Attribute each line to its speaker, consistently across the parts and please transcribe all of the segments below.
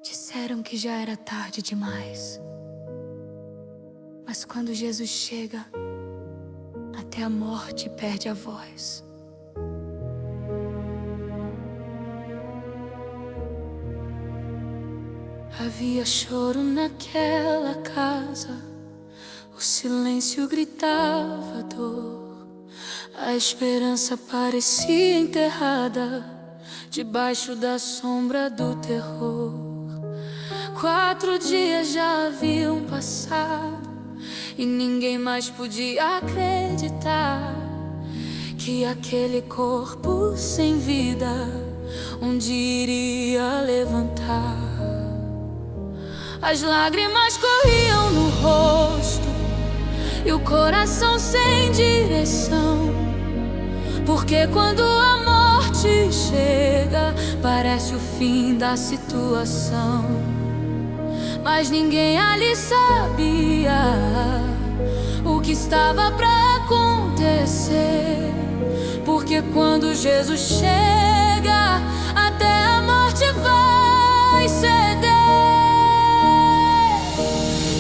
Speaker 1: Disseram que já era tarde demais, mas quando Jesus chega, até a morte perde a voz. Havia choro naquela casa, o silêncio gritava dor, a esperança parecia enterrada debaixo da sombra do terror. 4 dias já haviam passado e ninguém mais podia acreditar que aquele corpo sem vida um dia iria levantar. As lágrimas corriam no rosto e o coração sem direção, porque quando a morte chega, parece o fim da situação. Mas ninguém ali sabia o que estava pra acontecer, porque quando Jesus chega, até a morte vai ceder.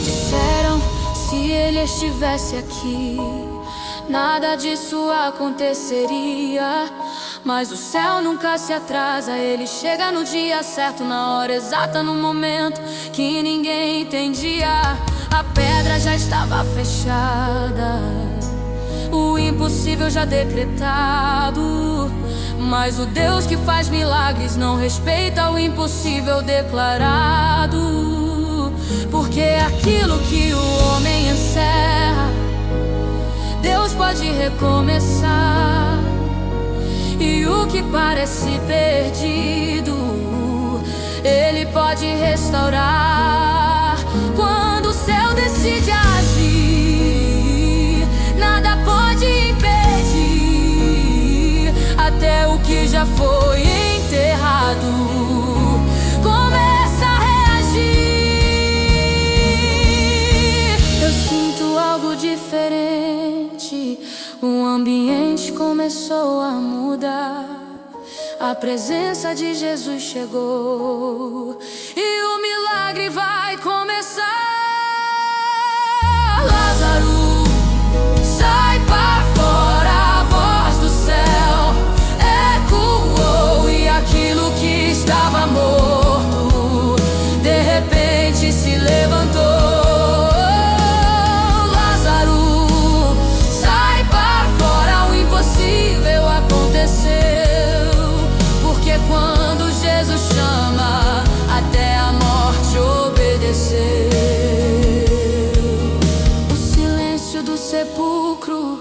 Speaker 1: Disseram, se ele estivesse aqui, nada disso aconteceria. Mas o céu nunca se atrasa, ele chega no dia certo, na hora exata, no momento que ninguém entendia. A pedra já estava fechada, o impossível já decretado. Mas o Deus que faz milagres não respeita o impossível declarado, porque aquilo que o homem encerra, Deus pode recomeçar. E o que parece perdido, Ele pode restaurar. Quando o céu decide agir, nada pode impedir. Até o que já foi enterrado começa a reagir. Eu sinto algo diferente, o ambiente começou a mudar. A presença de Jesus chegou e o milagre vai começar. Lázaro, sai para fora, a voz do céu ecoou, e aquilo que estava morto de repente se levantou. Quando Jesus chama, até a morte obedeceu. O silêncio do sepulcro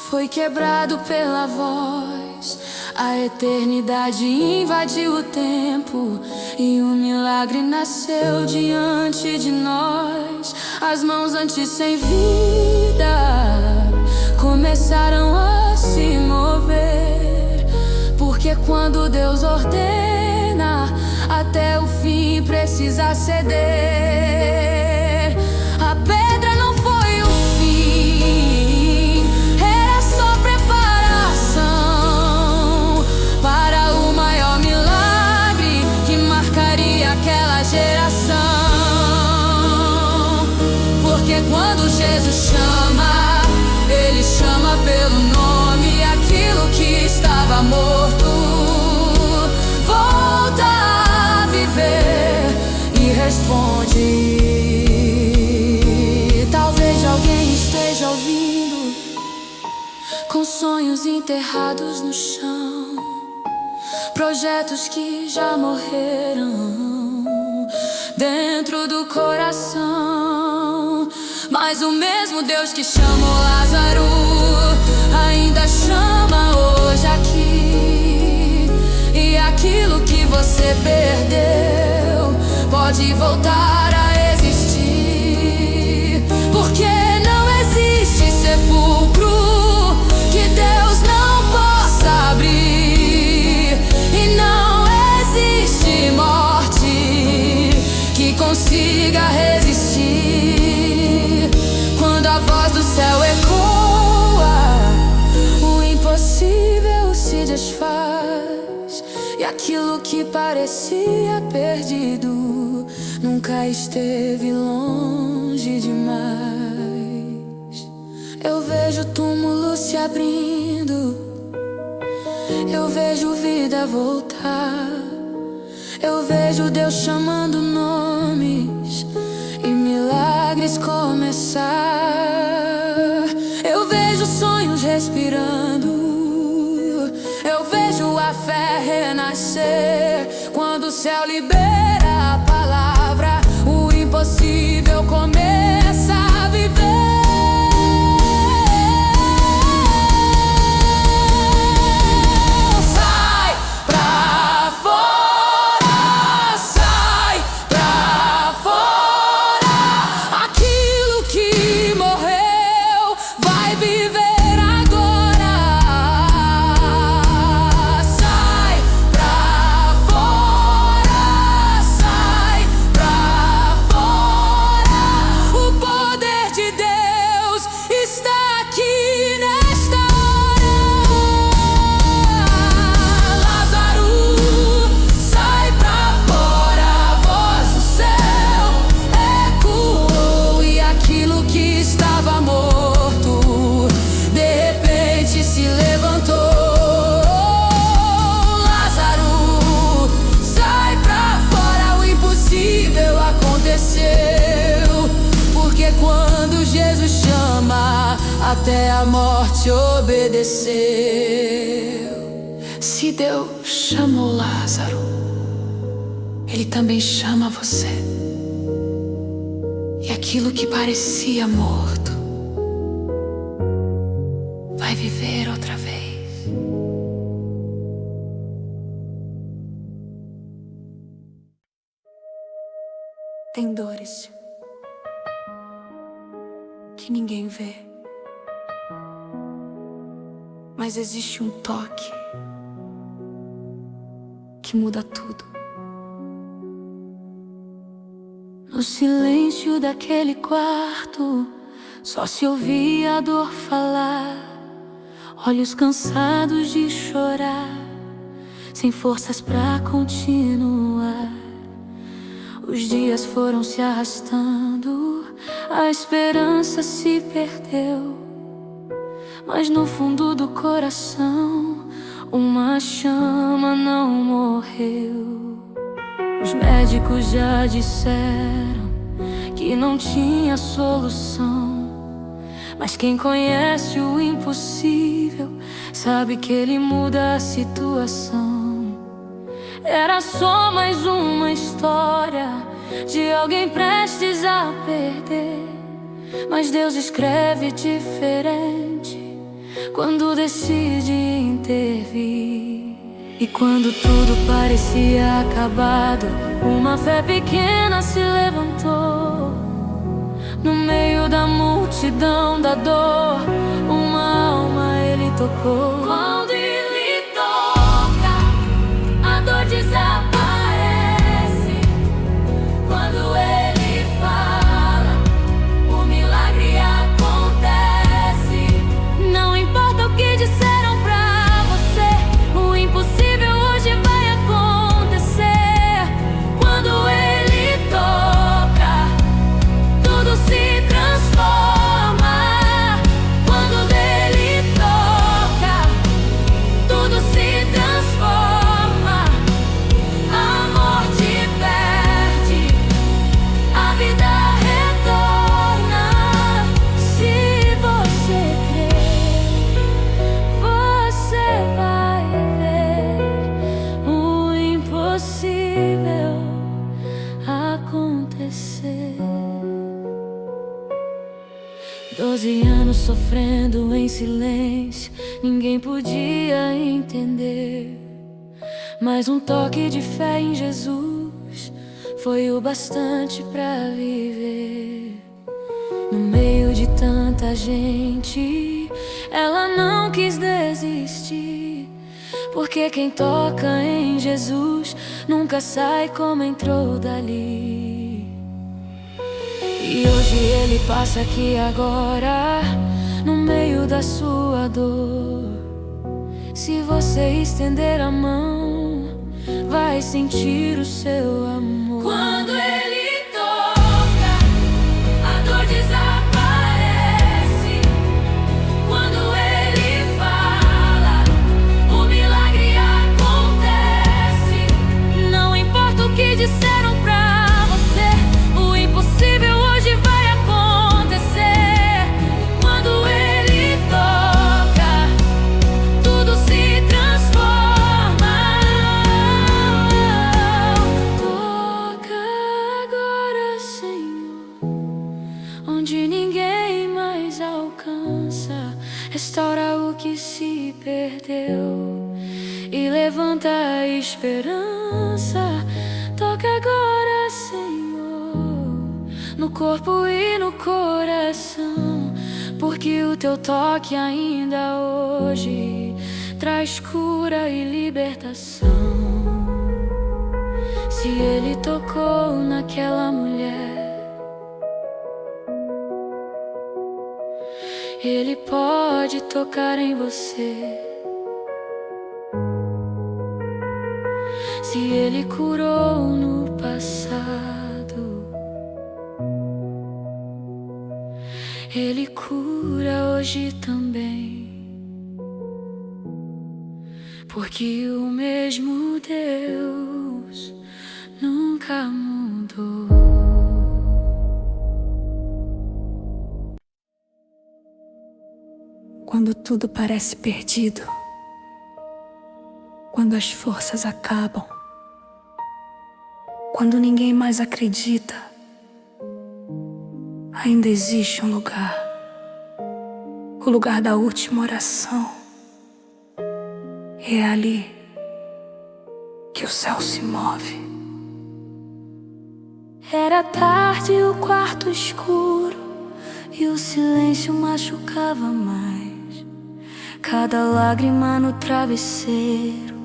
Speaker 1: foi quebrado pela voz. A eternidade invadiu o tempo e um milagre nasceu diante de nós. As mãos antes sem vida começaram a se mover, porque quando Deus ordena, até o fim precisa ceder. A pedra não foi o fim, era só preparação para o maior milagre que marcaria aquela geração. Porque quando Jesus chama, Ele chama pelo nome, aquilo que estava morto volta a viver e responde. Talvez alguém esteja ouvindo com sonhos enterrados no chão, projetos que já morreram dentro do coração. Mas o mesmo Deus que chamou Lázaro ainda chama hoje aqui. E aquilo que você perdeu pode voltar a existir, porque não existe sepulcro que Deus não possa abrir, e não existe morte que consiga resistir. Quando a voz do céu ecoa, o impossível se desfaz, e aquilo que parecia perdido nunca esteve longe demais. Eu vejo o túmulo se abrindo, eu vejo vida voltar, eu vejo Deus chamando nomes e milagres começar. Eu vejo sonhos respirando, eu vejo a fé renascer. Quando o céu libera a palavra, o impossível começa a viver. Porque quando Jesus chama, até a morte obedeceu. Se Deus chamou Lázaro, Ele também chama você. E aquilo que parecia morto vai viver outra vez. Tem dores que ninguém vê, mas existe um toque que muda tudo. No silêncio daquele quarto, só se ouvia a dor falar, olhos cansados de chorar, sem forças pra continuar. Os dias foram se arrastando, a esperança se perdeu, mas no fundo do coração uma chama não morreu. Os médicos já disseram que não tinha solução, mas quem conhece o impossível sabe que ele muda a situação. Era só mais uma história de alguém prestes a perder, mas Deus escreve diferente quando decide intervir. E quando tudo parecia acabado, uma fé pequena se levantou. No meio da multidão da dor, uma alma Ele tocou. Quando Ele toca, a dor desaparece. Quando Ele fala, o milagre acontece. Não importa o que disseram pra você, o impossível hoje vai acontecer. Quando Ele toca, tudo se transforma. Quando Ele toca, tudo se transforma. A morte perde, a vida retorna. Se você crer, você vai ver o impossível acontecer. 12 anos sofrendo em silêncio, ninguém podia entender, mas um toque de fé em Jesus foi o bastante pra viver. No meio de tanta gente, ela não quis desistir, porque quem toca em Jesus nunca sai como entrou dali. E hoje Ele passa aqui agora, no meio da sua dor. Se você estender a mão, vai sentir o seu amor.
Speaker 2: Quando ele toca, a dor desaparece. Quando ele fala, o milagre acontece.
Speaker 1: Não importa o que disseram pra você, o impossível hoje vai acontecer. Quando ele toca, tudo se transforma. Toca agora, Senhor, onde ninguém mais alcança. Restaura o que se perdeu e levanta a esperança. Toca agora, Senhor, no corpo e no coração, porque o teu toque ainda hoje traz cura e libertação. Se ele tocou naquela mulher, ele pode tocar em você. Se ele curou no passado, ele cura hoje também, porque o mesmo Deus nunca mudou.
Speaker 3: Quando tudo parece perdido, quando as forças acabam, quando ninguém mais acredita, ainda existe um lugar, o lugar da última oração. E é ali que o céu se move.
Speaker 1: Era tarde e o quarto escuro, e o silêncio machucava mais. Cada lágrima no travesseiro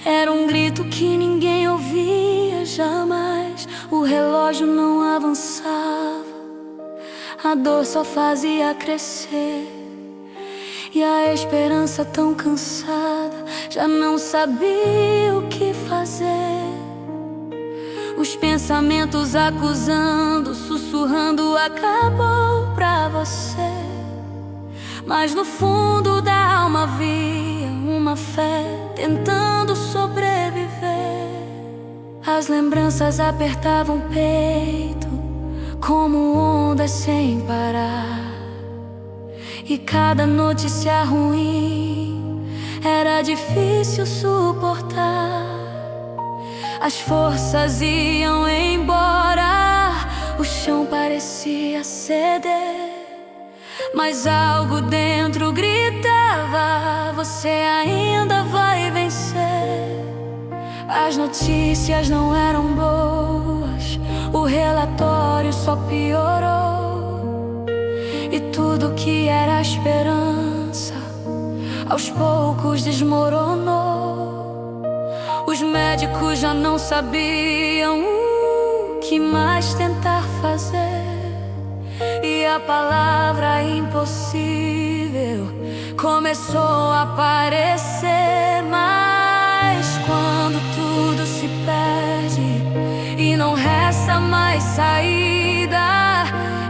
Speaker 1: era um grito que ninguém ouvia jamais. O relógio não avançava, a dor só fazia crescer, e a esperança, tão cansada, já não sabia o que fazer. Os pensamentos acusando, sussurrando, acabou pra você. Mas no fundo da alma havia uma fé tentando sobreviver. As lembranças apertavam o peito como ondas sem parar, e cada notícia ruim era difícil suportar. As forças iam embora, o chão parecia ceder, mas algo dentro gritava: você ainda vai vencer. As notícias não eram boas, o relatório só piorou, e tudo que era esperança aos poucos desmoronou. Os médicos já não sabiam o que mais tentar fazer, e a palavra impossível começou a aparecer. Mas quando tudo se perde e não resta mais saída,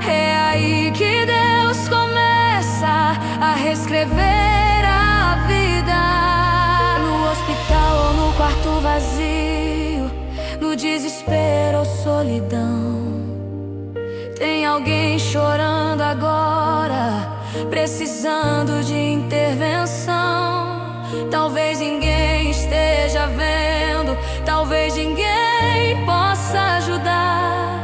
Speaker 1: é aí que Deus começa a reescrever a vida. No hospital ou no quarto vazio, no desespero ou solidão, tem alguém chorando agora, precisando de intervenção. Talvez ninguém esteja vendo, talvez ninguém possa ajudar,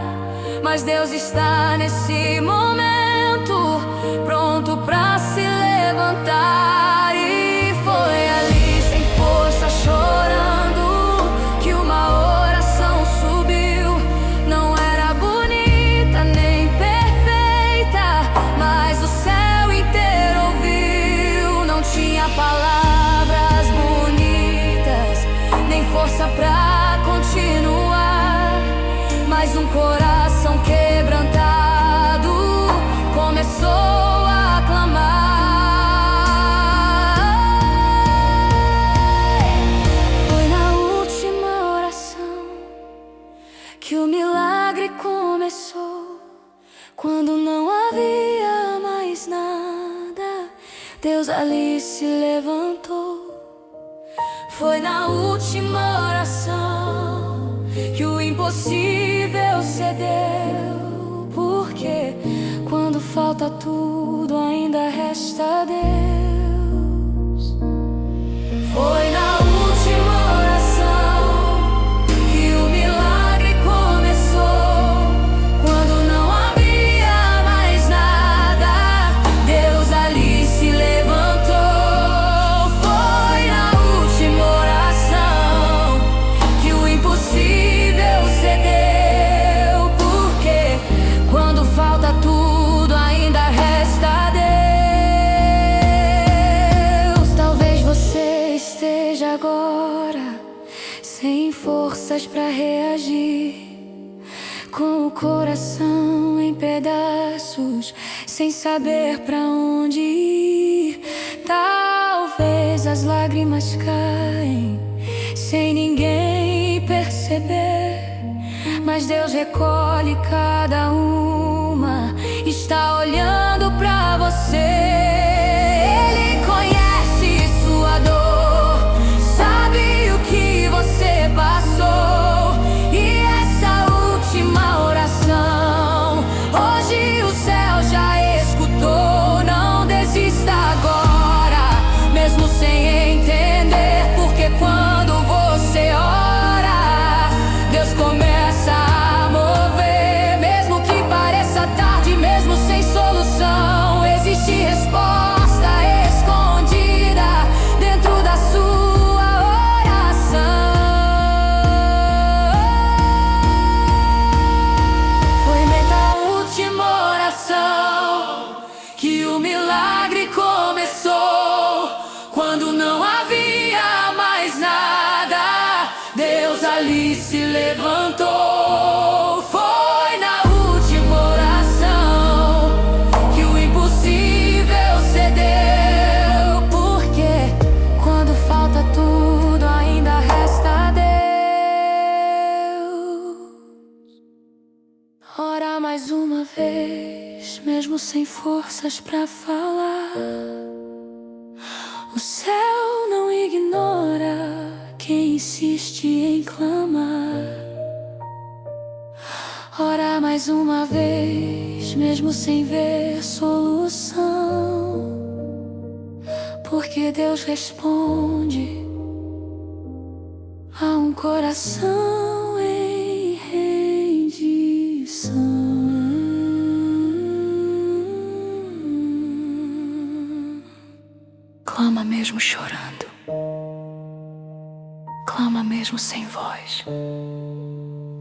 Speaker 1: mas Deus está nesse momento, pronto pra se levantar. E foi ali, sem força, chorando, que uma oração subiu. Não era bonita nem perfeita, mas o céu inteiro ouviu. Não tinha palavras bonitas, nem força pra continuar, mas um coração quebrantado começou a clamar. Foi na última Deus ali se levantou. Foi na última oração que o impossível cedeu, porque quando falta tudo ainda resta Deus. Foi na última oração que o milagre começou. Quando não havia mais nada, Deus ali se levantou. Foi na última oração que o impossível cedeu, porque quando falta tudo ainda resta Deus. Talvez você esteja agora sem forças pra reagir, com o coração em pedaços, sem saber pra onde ir. Talvez as lágrimas caem sem ninguém perceber, mas Deus recolhe cada uma, está olhando pra você. Ele conhece sua dor, sabe o que você passou. E essa última oração, hoje o céu já escutou. Não desista agora, mesmo sem entender, porque quando você ora, Deus começa a mover. Mesmo que pareça tarde, mesmo sem solução, existe resposta escondida dentro da sua oração. Foi na última oração que o milagre começou. Quando não havia mais nada, Deus ali se levantou. Foi na última oração que o impossível cedeu, porque quando falta tudo ainda resta Deus. Ora mais uma vez, mesmo sem forças pra falar. O céu não ignora quem insiste em clamar. Ora mais uma vez, mesmo sem ver solução, porque Deus responde a um coração em rendição. Clama mesmo chorando, clama mesmo sem voz,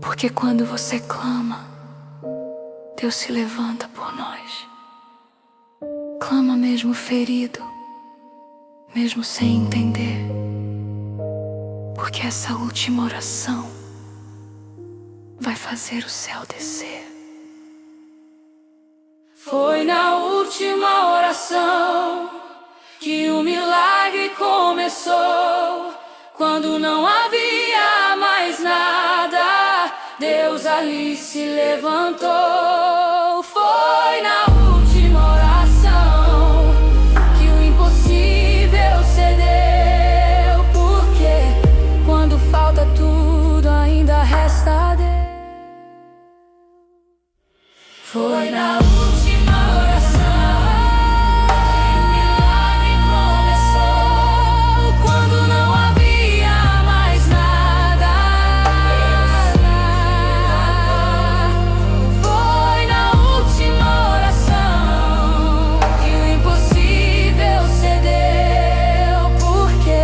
Speaker 1: porque quando você clama, Deus se levanta por nós. Clama mesmo ferido, mesmo sem entender, porque essa última oração vai fazer o céu descer. Foi na última oração que o milagre começou. Quando não havia mais nada, Deus ali se levantou. Foi na última oração que o impossível cedeu, porque quando falta tudo ainda resta Deus. Foi na última oração que o milagre começou. Quando não havia mais nada, foi na última oração que o impossível cedeu, porque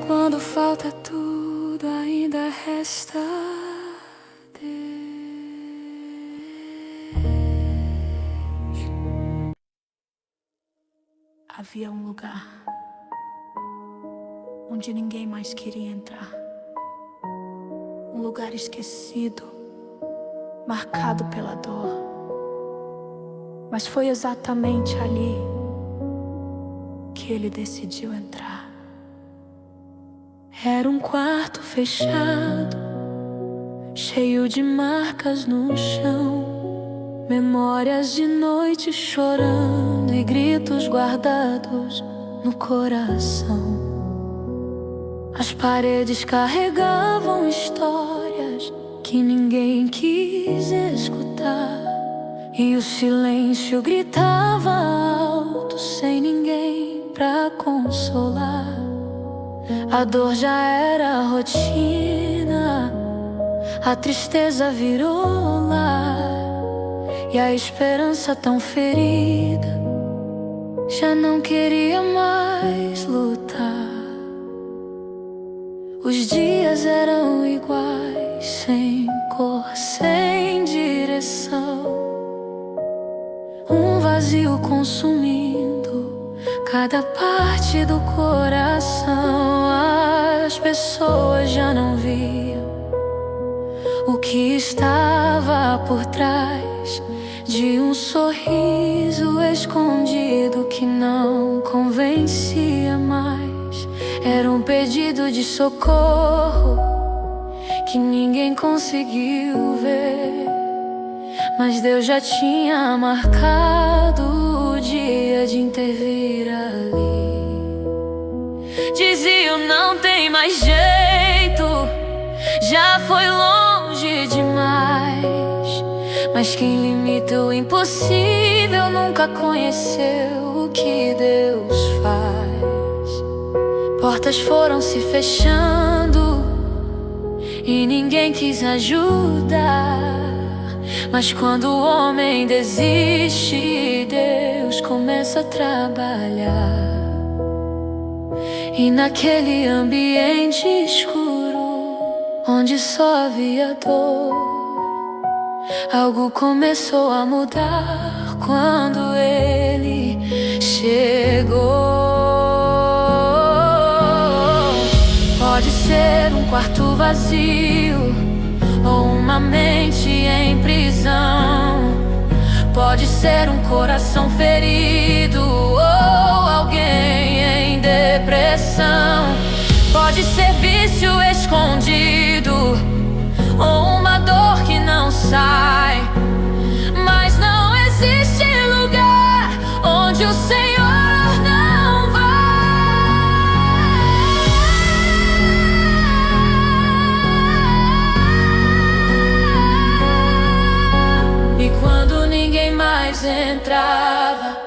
Speaker 1: quando falta tudo ainda resta Deus. Havia um lugar onde ninguém mais queria entrar. Um lugar esquecido, marcado pela dor. Mas foi exatamente ali que ele decidiu entrar. Era um quarto fechado, cheio de marcas no chão, memórias de noite chorando e gritos guardados no coração. As paredes carregavam histórias que ninguém quis escutar, e o silêncio gritava alto sem ninguém pra consolar. A dor já era rotina, a tristeza virou lar, e a esperança tão ferida já não queria mais lutar. Os dias eram iguais, sem cor, sem direção, um vazio consumindo cada parte do coração. As pessoas já não viam o que estava por trás de um sorriso escondido que não convencia mais. Era um pedido de socorro que ninguém conseguiu ver, mas Deus já tinha marcado o dia de intervir ali. Diziam: não tem mais jeito, já foi longe demais. Mas quem limita o impossível nunca conheceu o que Deus faz. Portas foram se fechando e ninguém quis ajudar, mas quando o homem desiste, Deus começa a trabalhar. E naquele ambiente escuro, onde só havia dor, algo começou a mudar quando ele chegou. Pode ser um quarto vazio ou uma mente em prisão. Pode ser um coração ferido ou alguém em depressão. Pode ser vício escondido ou uma dor que não sai, mas não existe lugar onde o Senhor não vai. E quando ninguém mais entrava,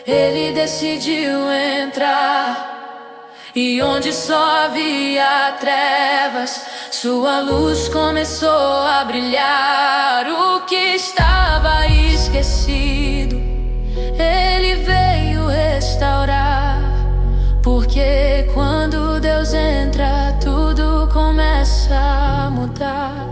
Speaker 1: ele decidiu entrar. E onde só havia trevas, sua luz começou a brilhar. O que estava esquecido, ele veio restaurar. Porque quando Deus entra, tudo começa a mudar.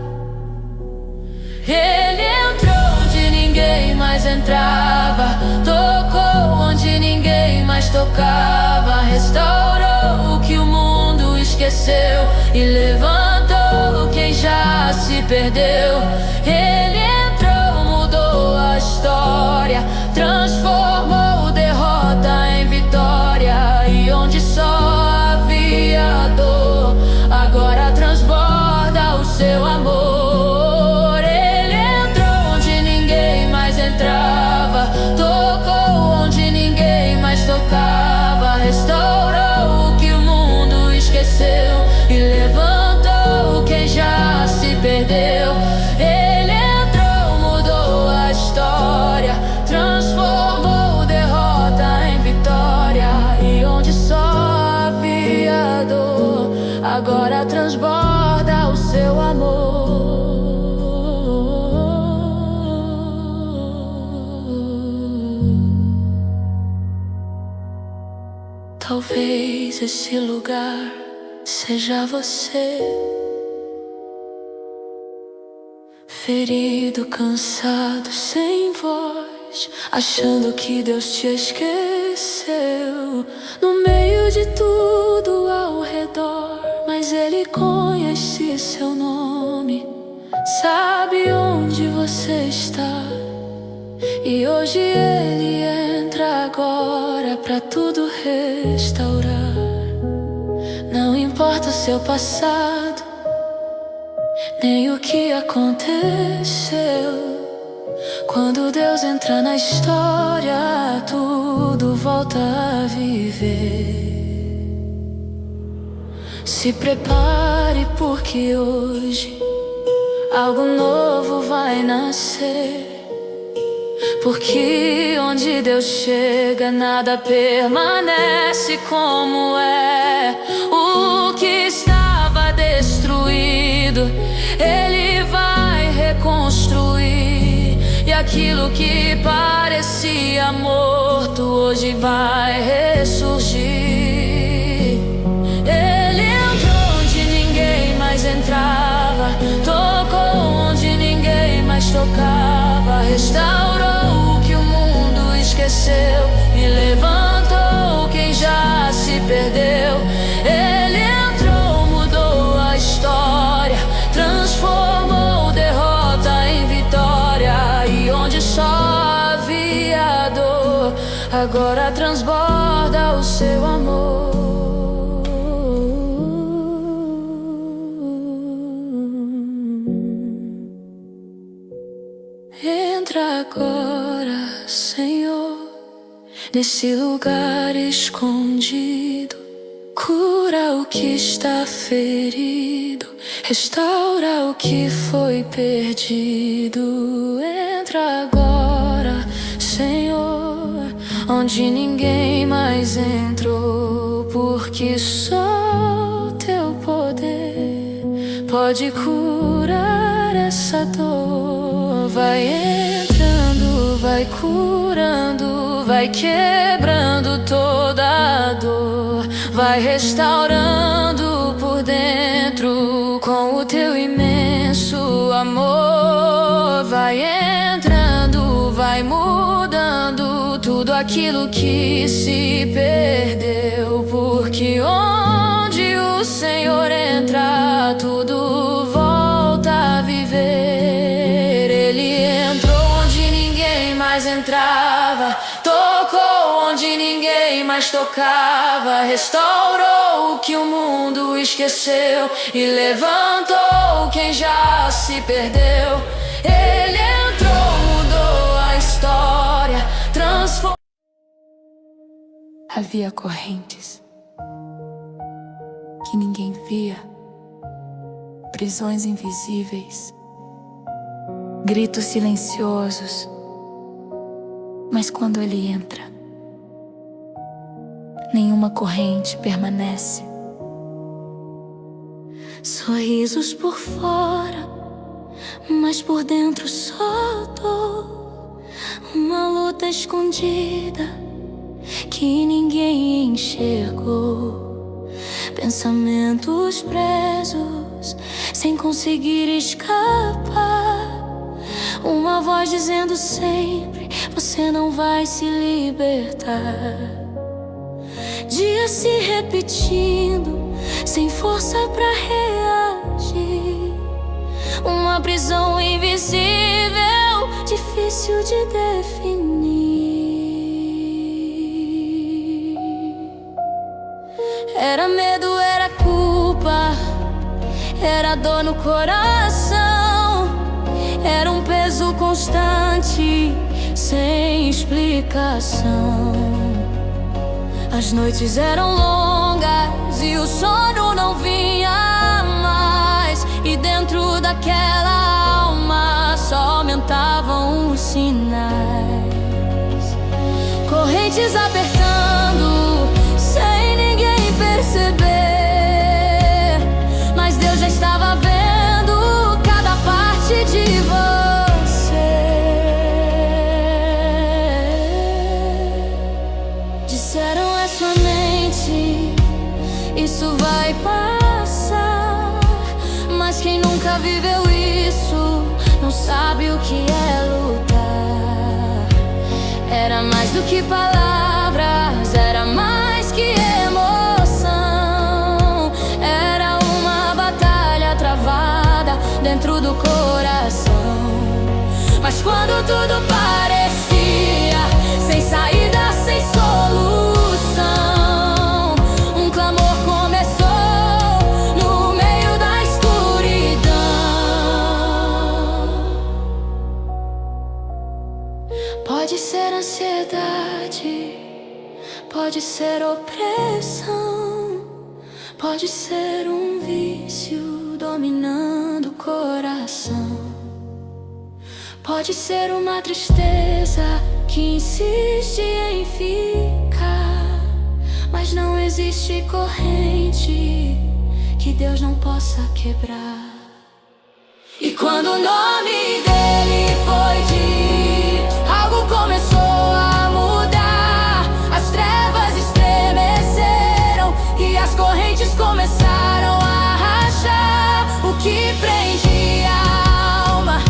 Speaker 1: Ele entrou onde ninguém mais entrava, tocou onde ninguém mais tocava, restaurou o que o mundo esqueceu e levantou quem já se perdeu. Ele entrou, mudou a história, transformou derrota em vitória. E onde só havia dor, agora transborda o seu amor. Ele entrou onde ninguém mais entrava, tocou onde ninguém mais tocava, restaurou o que o mundo esqueceu e levantou quem já se perdeu. Ele entrou, mudou a história, transformou derrota em vitória. E onde só havia dor, agora transborda o seu amor. Talvez esse lugar seja você, ferido, cansado, sem voz, achando que Deus te esqueceu. No meio de tudo ao redor, mas Ele conhece seu nome, sabe onde você está. E hoje Ele entra agora pra tudo restaurar. Não importa o seu passado, nem o que aconteceu, Quando Deus entra na história, tudo volta a viver. Se prepare, porque hoje algo novo vai nascer. Porque onde Deus chega, nada permanece como é. O que estava destruído, Ele vai reconstruir. E aquilo que parecia morto, hoje vai ressurgir. Ele entrou onde ninguém mais entrava, tocou onde ninguém mais tocava, restaurou o que o mundo esqueceu e levantou quem já se perdeu. Ele entrou, mudou a história, transformou derrota em vitória. E onde só havia dor, agora transborda o seu amor. Entra agora, Senhor, nesse lugar escondido. Cura o que está ferido, restaura o que foi perdido. Entra agora, Senhor, onde ninguém mais entrou, porque só o teu poder pode curar essa dor. Vai entrando, vai curando, vai quebrando toda a dor, vai restaurando por dentro com o teu imenso amor. Vai entrando, vai mudando tudo aquilo que se perdeu, porque onde o Senhor entra, tudo volta a viver. Ele entrou onde ninguém mais entrava, tocou onde ninguém mais tocava, restaurou o que o mundo esqueceu e levantou quem já se perdeu. Ele entrou, mudou a história, transformou.
Speaker 3: Havia correntes que ninguém via, prisões invisíveis, gritos silenciosos. Mas quando Ele entra, nenhuma corrente permanece. Sorrisos por fora, mas por dentro só dor. Uma luta escondida que ninguém enxergou. Pensamentos presos sem conseguir escapar. Uma voz dizendo sempre: você não vai se libertar. Dias se repetindo, sem força pra reagir. Uma prisão invisível, difícil de definir. Era medo, era culpa, era dor no coração. Era um peso constante, sem explicação. As noites eram longas e o sono não vinha mais. E dentro daquela alma só aumentavam os sinais. Correntes apertando, sem ninguém perceber. Mas Deus já estava vendo cada parte de você. Disseram é sua mente, isso vai passar. Mas quem nunca viveu isso não sabe o que é lutar. Era mais do que palavras, era mais que emoção. Era uma batalha travada dentro do coração. Mas quando tudo parecia sem saída, sem solução, um clamor começou no meio da escuridão. ansiedade, pode ser opressão, pode ser um vício dominando o coração. Pode ser uma tristeza que insiste em ficar, mas não existe corrente que Deus não possa quebrar. E quando o nome dele foi dito, algo começou a mudar. As trevas estremeceram e as correntes começaram a rachar. O que prendia a alma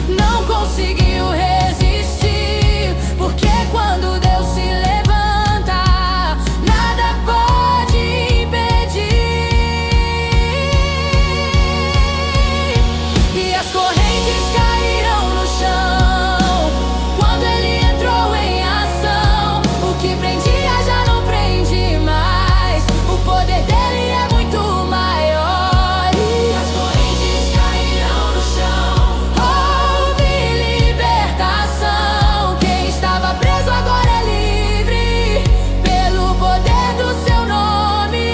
Speaker 3: não conseguiu resistir, porque quando Deus se levanta, nada pode impedir. E as correntes caíram no chão quando ele entrou em ação. O que prendia já não prende mais, o poder dele é muito maior. E as correntes caíram no chão, houve libertação. Quem estava preso agora é livre pelo poder do seu nome.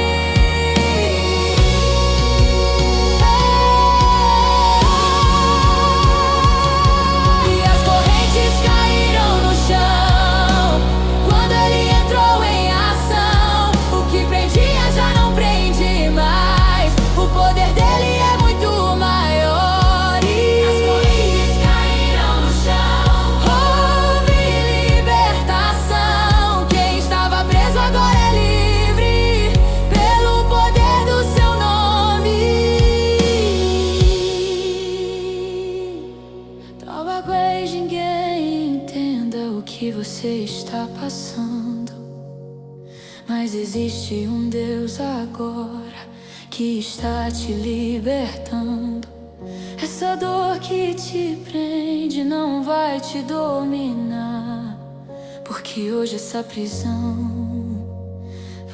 Speaker 3: E as correntes caíram no chão quando ele entrou em ação. O que prendia já não prende mais, o poder dele é muito maior. E as correntes caíram no chão, houve libertação. Quem estava preso agora é livre pelo poder do seu nome. Talvez ninguém entenda o que você está passando, mas existe um Deus agora que está te libertando. Essa dor que te prende não vai te dominar, porque hoje essa prisão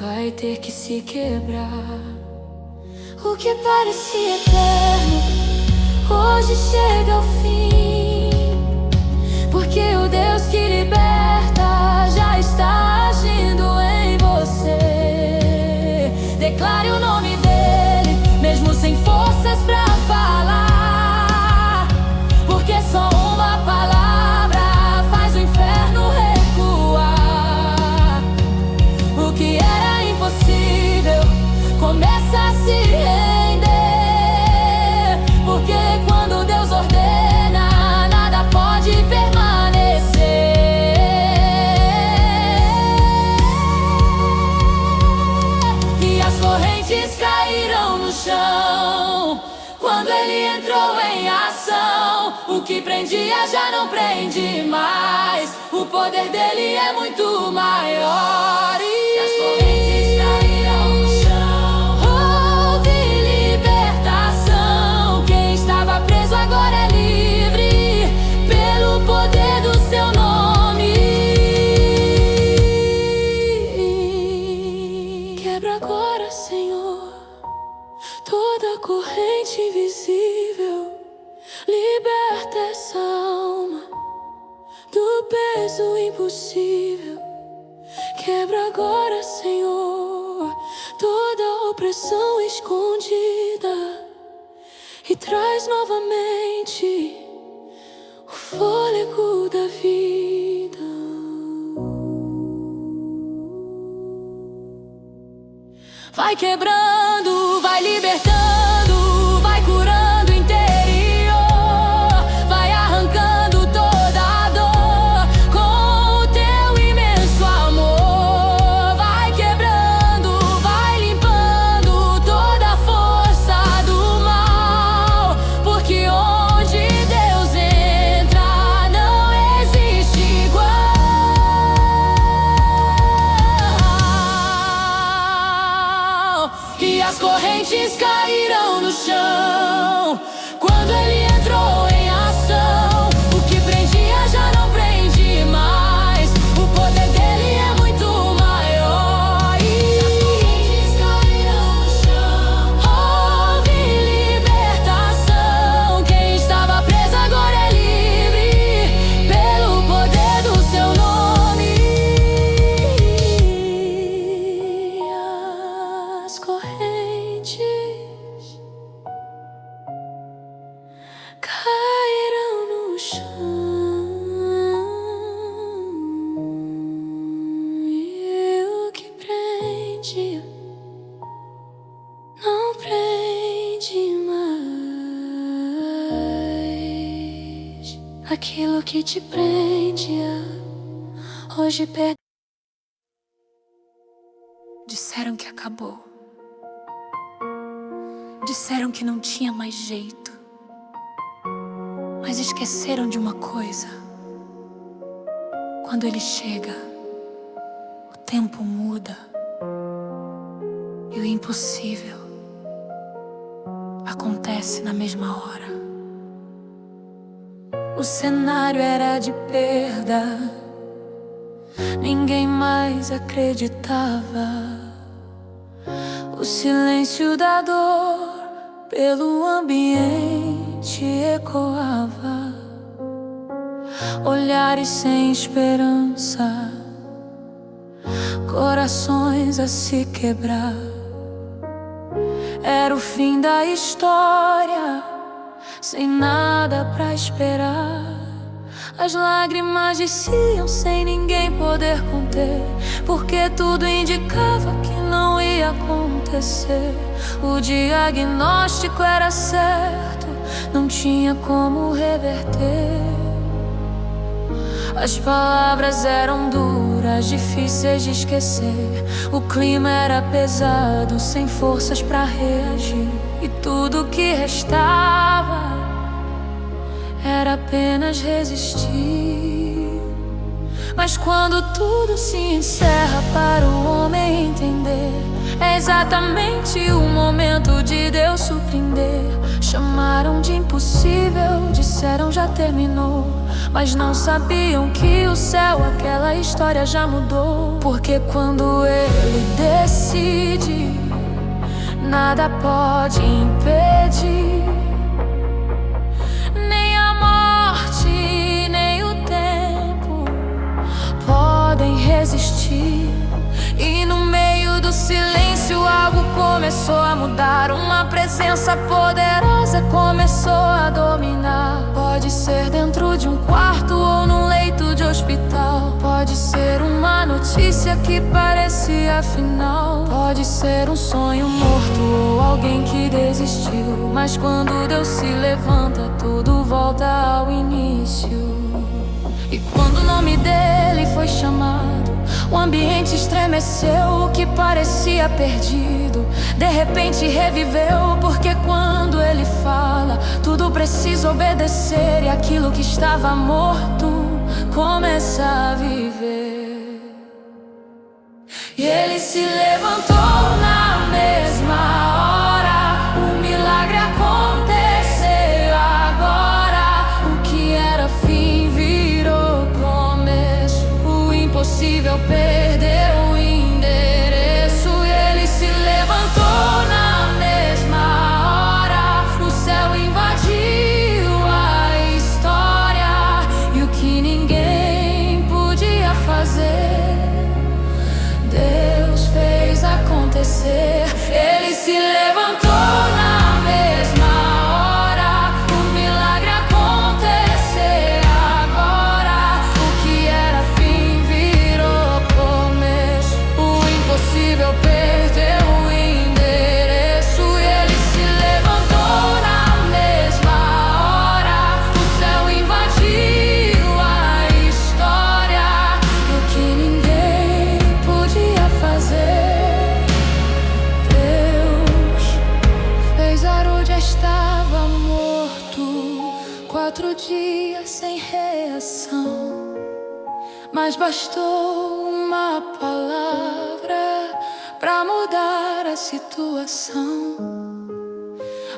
Speaker 3: vai ter que se quebrar. O que parecia eterno hoje chega ao fim, porque o Deus que liberta já está agindo em você. Declare o nome dele, mesmo sem forças pra falar, porque só uma palavra faz o inferno recuar. O que era impossível começa a se render, porque quando Deus ordena, nada pode permanecer. E as correntes caíram no chão quando ele entrou em ação. O que prendia já não prende mais, o poder dele é muito maior. E as correntes caíram no chão, houve libertação. Quem estava preso agora é livre pelo poder do seu nome. Quebra agora, Senhor, toda corrente invisível. Liberta essa alma do peso impossível. Quebra agora, Senhor, toda opressão escondida e traz novamente o fôlego da vida. Vai quebrando, vai libertando, vai curando o interior, vai arrancando toda a dor com o teu imenso amor. Vai quebrando, vai limpando toda a força do mal, porque onde Deus entra não existe igual. E as correntes caíram aquilo que te prendia, hoje perdeu.
Speaker 1: Disseram que acabou. Disseram que não tinha mais jeito. Mas esqueceram de uma coisa: quando ele chega, o tempo muda e o impossível acontece na mesma hora. O cenário era de perda, ninguém mais acreditava. O silêncio da dor pelo ambiente ecoava. Olhares sem esperança, corações a se quebrar. Era o fim da história, sem nada pra esperar. As lágrimas desciam sem ninguém poder conter, porque tudo indicava que não ia acontecer. O diagnóstico era certo, não tinha como reverter. As palavras eram duras, difíceis de esquecer. O clima era pesado, sem forças pra reagir. E tudo que restava era apenas resistir. Mas quando tudo se encerra para o homem entender, é exatamente o momento de Deus surpreender. Chamaram de impossível, disseram já terminou, mas não sabiam que o céu aquela história já mudou. Porque quando Ele decide, nada pode impedir. Nem a morte, nem o tempo podem resistir. E no meio do silêncio algo começou a mudar. Uma presença poderosa começou a dominar. Pode ser dentro de um quarto ou num leito de hospital. Pode ser uma notícia que parecia final. Pode ser um sonho morto ou alguém que desistiu. Mas quando Deus se levanta, tudo volta ao início. E quando o nome dele foi chamado, o ambiente estremeceu. O que parecia perdido, de repente reviveu. Porque quando ele fala, tudo precisa obedecer. E aquilo que estava morto começa a viver. E ele se levantou na mesma hora. O milagre aconteceu agora. O que era fim virou começo. O impossível perdeu o endereço. E ele se levantou na mesma hora. O céu invadiu a história. E o que ninguém podia fazer, Deus fez acontecer. Ele se levantou na mesma hora. O milagre aconteceu agora. O que era fim virou começo. O impossível perdeu o endereço. E ele se levantou na mesma hora. O céu invadiu a história. E o que ninguém podia fazer, Deus fez. Haroldo já estava morto, 4 dias sem reação. Mas bastou uma palavra pra mudar a situação.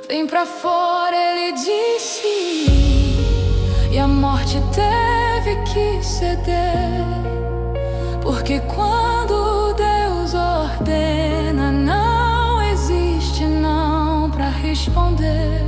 Speaker 1: Vem pra fora, ele disse, e a morte teve que ceder. Porque quando Deus ordena, não existe não pra responder.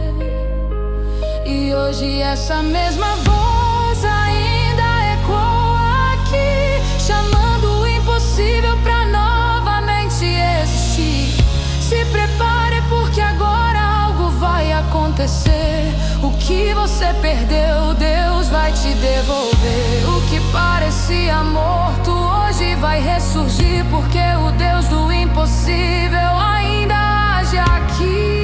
Speaker 1: E hoje essa mesma voz ainda ecoa aqui, chamando o impossível pra novamente existir. Se prepare porque agora algo vai acontecer. O que você perdeu, Deus vai te devolver. O que parecia morto hoje vai ressurgir. Porque o Deus do impossível ainda age aqui.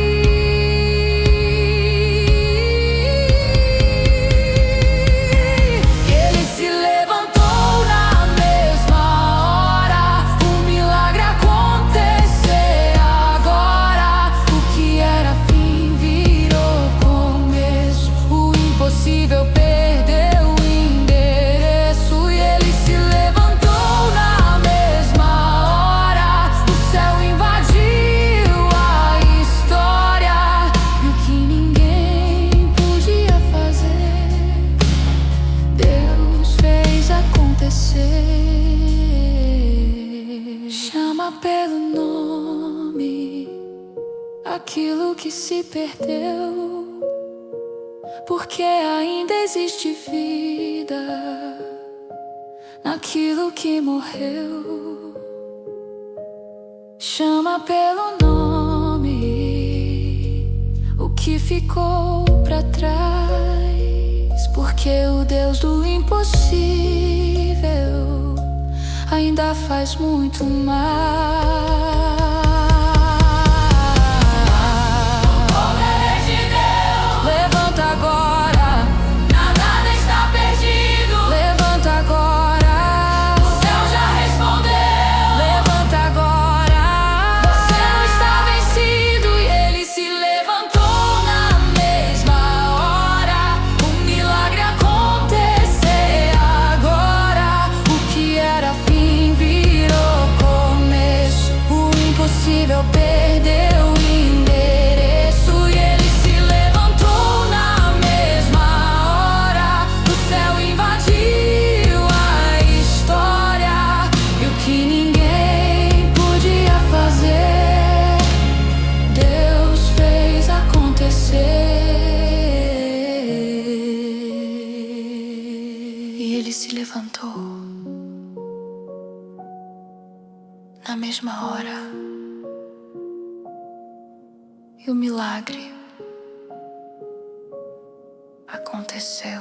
Speaker 1: aquilo que se perdeu, porque ainda existe vida naquilo que morreu. Chama pelo nome o que ficou pra trás, porque o Deus do impossível ainda faz muito mais. Perdeu o endereço e ele se levantou na mesma hora. O céu invadiu a história e o que ninguém podia fazer, Deus fez acontecer. E ele se levantou na mesma hora. E o milagre aconteceu.